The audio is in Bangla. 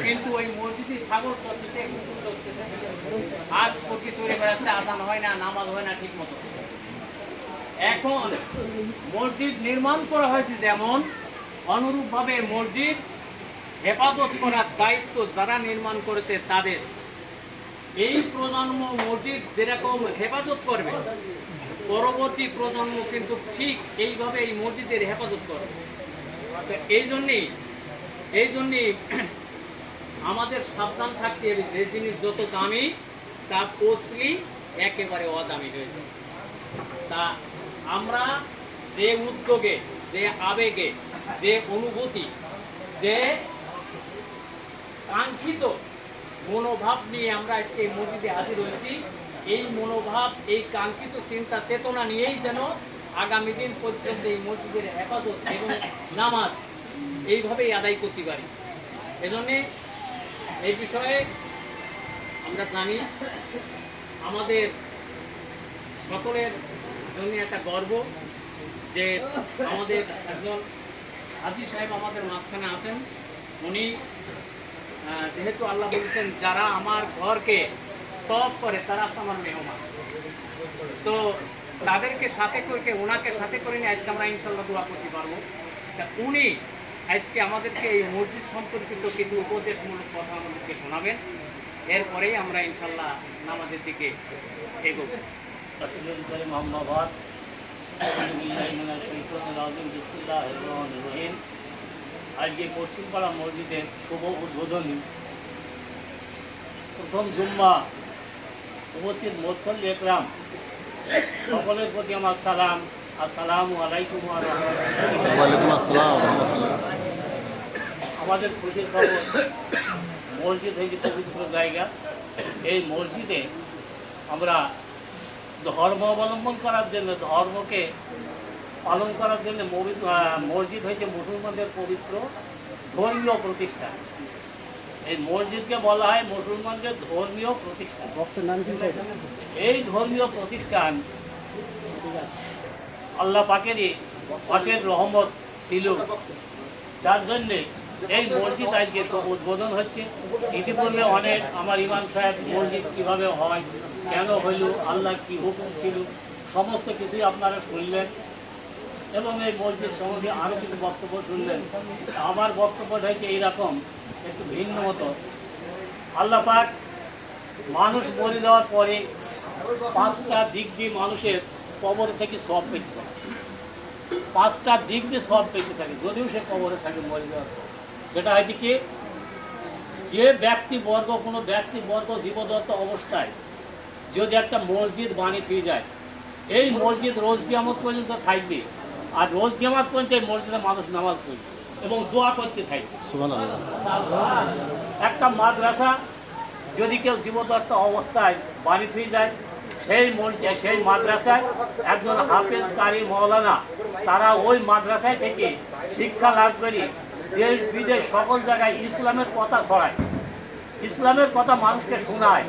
কিন্তু ওই মসজিদে ছাগল চলতেছে, কুকুর চলতেছে, হাঁস পক্ষী চলে বেড়াচ্ছে, আজান হয় না, নামাজ হয় না ঠিক মতো। এখন মসজিদ নির্মাণ করা হয়েছে যেমন, অনুরূপভাবে মসজিদ হেফাজত করার দায়িত্ব যারা নির্মাণ করেছে তাদের। এই প্রজন্ম মসজিদ যেরকম হেফাজত করবে, পরবর্তী প্রজন্ম কিন্তু ঠিক এইভাবে এই মসজিদের হেফাজত করবে। এই জন্যেই আমাদের সাবধান থাকতে হবে, যে জিনিস যত দামি তা কস্টলি একেবারে অদামি হয়ে যায়। তা আমরা যে উদ্যোগে, যে আবেগে, যে অনুভূতি, যে কাঙ্ক্ষিত মনোভাব নিয়ে আমরা আজকে এই মসজিদে হাজির হয়েছি, এই মনোভাব, এই কাঙ্ক্ষিত চিন্তা চেতনা নিয়েই যেন আগামী দিন পর্যন্ত এই মসজিদের হেফাজত এবং নামাজ এইভাবেই আদায় করতে পারি। এজন্যে এই বিষয়ে আমরা জানি আমাদের সকলের জন্য একটা গর্ব যে আমাদের একজন হাজী সাহেব আমাদের মাঝখানে আছেন। উনি যেহেতু আল্লাহ বলেছেন, যারা আমার ঘরকে তওয়াফ করে তারা আমার মেহমান, তো তাদেরকে সাথে করে, ওনাকে সাথে করে নিয়ে আজকে আমরা ইনশাল্লাহ দোয়া করতে পারবো। তা উনি আজকে আমাদেরকে এই মসজিদ সম্পর্কিত কিছু উপদেশমূলক কথা আমাদেরকে শোনাবেন, এরপরেই আমরা ইনশাল্লাহ নামাজের দিকে এগোব। আজকে পশ্চিমপাড়া মসজিদের শুভ উদ্বোধনী প্রথম জুম্মা উপস্থিত মুসল্লি একরাম সকলের প্রতি আমার সালাম, আসসালামু আলাইকুম ওয়া রাহমাতুল্লাহ। আমাদের খুশির খবর, মসজিদ হয়েছে পবিত্র জায়গা। এই মসজিদে আমরা ধর্ম অবলম্বন করার জন্য, ধর্মকে পালন করার জন্য মসজিদ হয়েছে মুসলমানদের পবিত্র ধর্মীয় প্রতিষ্ঠান। এই মসজিদকে বলা হয় মুসলমানদের ধর্মীয় প্রতিষ্ঠান। এই ধর্মীয় প্রতিষ্ঠান আল্লাহ পাকেরই অশেষ রহমত ছিল, যার জন্যে এই মসজিদ আজকে সব উদ্বোধন হচ্ছে। ইতিপূর্বে অনেক আমার ইমাম সাহেব মসজিদ কীভাবে হয়, কেন হইল, আল্লাহ কী হুকুম ছিল, সমস্ত কিছুই আপনারা শুনলেন এবং এই মসজিদ সম্বন্ধে আরও কিছু বক্তব্য শুনলেন। আমার বক্তব্যটা হচ্ছে এইরকম, একটু ভিন্ন মতো। আল্লাহ পাক মানুষ মরে যাওয়ার পরে 5টা দিক দিয়ে মানুষের কবর থেকে সব পেতে থাকে, 5টা দিক দিয়ে সব পেতে থাকে, যদিও সে কবরে থাকে মরে যাওয়ার পর। সেটা হয়েছে কি, যে ব্যক্তিবর্গ, কোনো ব্যক্তিবর্গ জীবদত্ত অবস্থায় যদি একটা মসজিদ বানিয়ে থেকে যায়, এই মসজিদ রোজ কিয়ামত পর্যন্ত থাকবে, আর রোজ কিয়ামত পর্যন্ত এই মসজিদে মানুষ নামাজ পড়বে এবং দোয়া করতে থাকবে। একটা মাদ্রাসা যদি কেউ জীবদত্ত অবস্থায় বানিয়ে থেকে যায়, সেই মাদ্রাসায় একজন হাফেজ, কারি, মৌলানা, তারা ওই মাদ্রাসায় থেকে শিক্ষা লাভ করে দেশ বিদেশ সকল জায়গায় ইসলামের কথা ছড়ায়, ইসলামের কথা মানুষকে শোনায়।